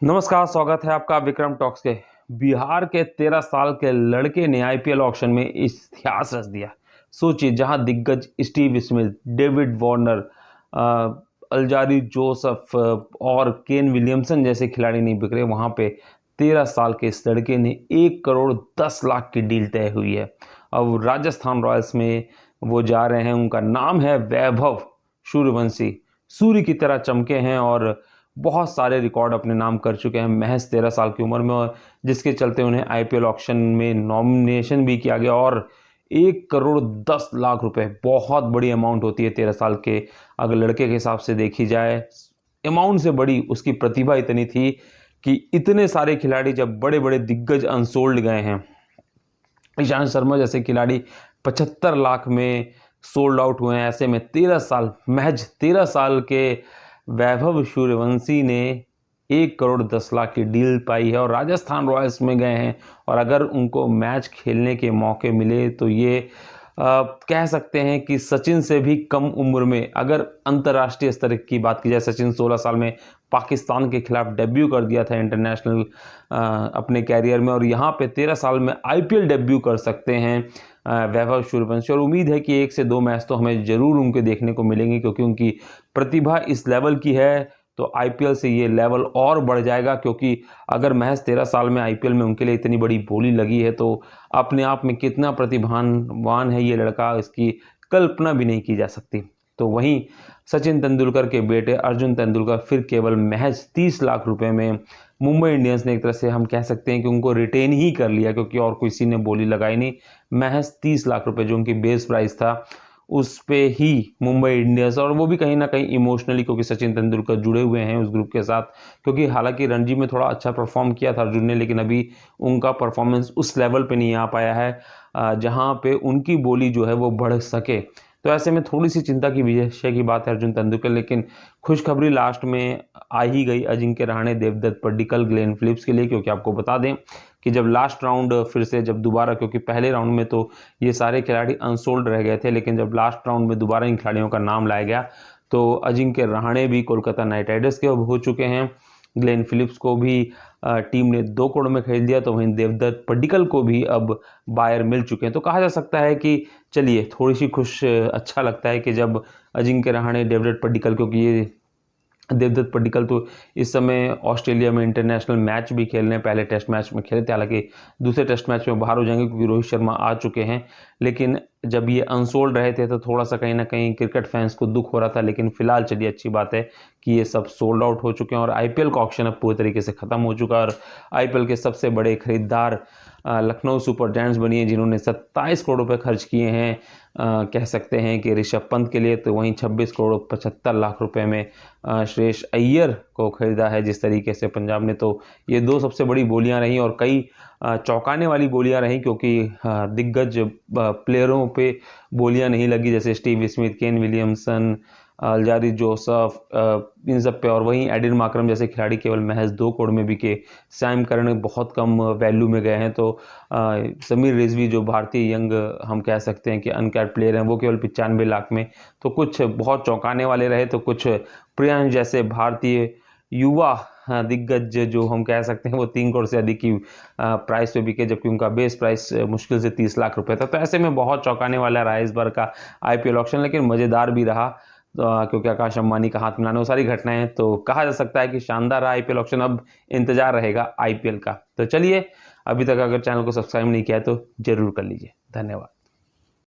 नमस्कार, स्वागत है आपका विक्रम टॉक्स के। बिहार के 13 साल के लड़के ने आईपीएल ऑक्शन में इतिहास रच दिया। सोचिए, जहां दिग्गज Steve Smith, David Warner, Alzarri Joseph और केन विलियमसन जैसे खिलाड़ी नहीं बिक रहे, वहां पे 13 साल के इस लड़के ने 1 करोड़ 10 लाख की डील तय हुई है। अब राजस्थान रॉयल्स में वो जा रहे हैं। उनका नाम है वैभव सूर्यवंशी। सूर्य की तरह चमके हैं और बहुत सारे रिकॉर्ड अपने नाम कर चुके हैं महज 13 साल की उम्र में, और जिसके चलते उन्हें आईपीएल ऑक्शन में नॉमिनेशन भी किया गया। और 1 करोड़ 10 लाख रुपए बहुत बड़ी अमाउंट होती है 13 साल के अगर लड़के के हिसाब से देखी जाए। अमाउंट से बड़ी उसकी प्रतिभा इतनी थी कि इतने सारे खिलाड़ी जब बड़े बड़े दिग्गज अनसोल्ड गए हैं, ईशांत शर्मा जैसे खिलाड़ी 75 लाख में सोल्ड आउट हुए हैं, ऐसे में 13 साल, महज 13 साल के वैभव सूर्यवंशी ने 1 करोड़ 10 लाख की डील पाई है और राजस्थान रॉयल्स में गए हैं। और अगर उनको मैच खेलने के मौके मिले तो ये कह सकते हैं कि सचिन से भी कम उम्र में, अगर अंतर्राष्ट्रीय स्तर की बात की जाए, सचिन 16 साल में पाकिस्तान के खिलाफ डेब्यू कर दिया था इंटरनेशनल अपने कैरियर में, और यहाँ पे 13 साल में आईपीएल डेब्यू कर सकते हैं वैभव सूर्यवंशी। और उम्मीद है कि 1 से 2 मैच तो हमें ज़रूर उनके देखने को मिलेंगे, क्योंकि उनकी प्रतिभा इस लेवल की है। तो आईपीएल से ये लेवल और बढ़ जाएगा, क्योंकि अगर महज 13 साल में आईपीएल में उनके लिए इतनी बड़ी बोली लगी है तो अपने आप में कितना प्रतिभावान है ये लड़का, इसकी कल्पना भी नहीं की जा सकती। तो वहीं सचिन तेंदुलकर के बेटे अर्जुन तेंदुलकर फिर केवल महज 30 लाख रुपए में मुंबई इंडियंस ने एक तरह से हम कह सकते हैं कि उनको रिटेन ही कर लिया, क्योंकि और किसी ने बोली लगाई नहीं। महज 30 लाख रुपए जो उनकी बेस प्राइस था, उस पे ही मुंबई इंडियंस, और वो भी कहीं ना कहीं इमोशनली, क्योंकि सचिन तेंदुलकर जुड़े हुए हैं उस ग्रुप के साथ। क्योंकि हालांकि रणजी में थोड़ा अच्छा परफॉर्म किया था अर्जुन ने, लेकिन अभी उनका परफॉर्मेंस उस लेवल पे नहीं आ पाया है जहां पे उनकी बोली जो है वो बढ़ सके। तो ऐसे में थोड़ी सी चिंता की विषय की बात है अर्जुन तेंदुलकर। लेकिन खुशखबरी लास्ट में आ ही गई अजिंक्य रहाणे, देवदत्त पड्डीकल, ग्लेन फिलिप्स के लिए, क्योंकि आपको बता दें कि जब लास्ट राउंड फिर से जब दोबारा, क्योंकि पहले राउंड में तो ये सारे खिलाड़ी अनसोल्ड रह गए थे, लेकिन जब लास्ट राउंड में दोबारा इन खिलाड़ियों का नाम लाया गया तो अजिंक्य रहाणे भी कोलकाता नाइट राइडर्स के अब हो चुके हैं। ग्लेन फिलिप्स को भी टीम ने 2 करोड़ में खरीद लिया, तो वहीं देवदत्त पड्डीकल को भी अब बायर मिल चुके हैं। तो कहा जा सकता है कि चलिए, थोड़ी सी अच्छा लगता है कि जब अजिंक्य रहाणे, देवदत्त पड्डीकल, क्योंकि ये देवदत्त पड्डीकल तो इस समय ऑस्ट्रेलिया में इंटरनेशनल मैच भी खेल रहे हैं। पहले टेस्ट मैच में खेले थे, हालांकि दूसरे टेस्ट मैच में बाहर हो जाएंगे क्योंकि रोहित शर्मा आ चुके हैं। लेकिन जब ये अनसोल्ड रहे थे तो थोड़ा सा कहीं ना कहीं क्रिकेट फैंस को दुख हो रहा था। लेकिन फिलहाल चलिए, अच्छी बात है कि ये सब सोल्ड आउट हो चुके हैं और आईपीएल का ऑक्शन अब पूरी तरीके से खत्म हो चुका है। और आईपीएल के सबसे बड़े खरीदार लखनऊ सुपर जायंट्स बनी है, जिन्होंने 27 करोड़ रुपए खर्च किए हैं कह सकते हैं कि ऋषभ पंत के लिए। तो वहीं 26 करोड़ 75 लाख रुपए में श्रेयस अय्यर को खरीदा है जिस तरीके से पंजाब ने। तो ये 2 सबसे बड़ी बोलियां रहीं, और कई चौंकाने वाली बोलियां रहीं, क्योंकि दिग्गज प्लेयरों पे बोलियां नहीं लगी, जैसे Steve Smith, Kane Williamson, Alzarri Joseph, इन सब पे। और वहीं एडिन मार्करम जैसे खिलाड़ी केवल महज 2 करोड़ में बिके। सैम करन बहुत कम वैल्यू में गए हैं। तो समीर रिजवी जो भारतीय यंग हम कह सकते हैं कि अनकैप्ड प्लेयर हैं, वो केवल 95 लाख में। तो कुछ बहुत चौंकाने वाले रहे, तो कुछ प्रियांश जैसे भारतीय युवा दिग्गज जो हम कह सकते हैं वो 3 करोड़ से अधिक की प्राइस पे बिके, जबकि उनका बेस प्राइस मुश्किल से 30 लाख रुपए था। तो ऐसे में बहुत चौंकाने वाला रहा इस बार का आईपीएल ऑक्शन, लेकिन मज़ेदार भी रहा। क्योंकि आकाश अंबानी का हाथ मिलाना, वो सारी घटनाएं, तो कहा जा सकता है कि शानदार रहा आईपीएल ऑक्शन। अब इंतजार रहेगा आईपीएल का। तो चलिए, अभी तक अगर चैनल को सब्सक्राइब नहीं किया है तो जरूर कर लीजिए। धन्यवाद।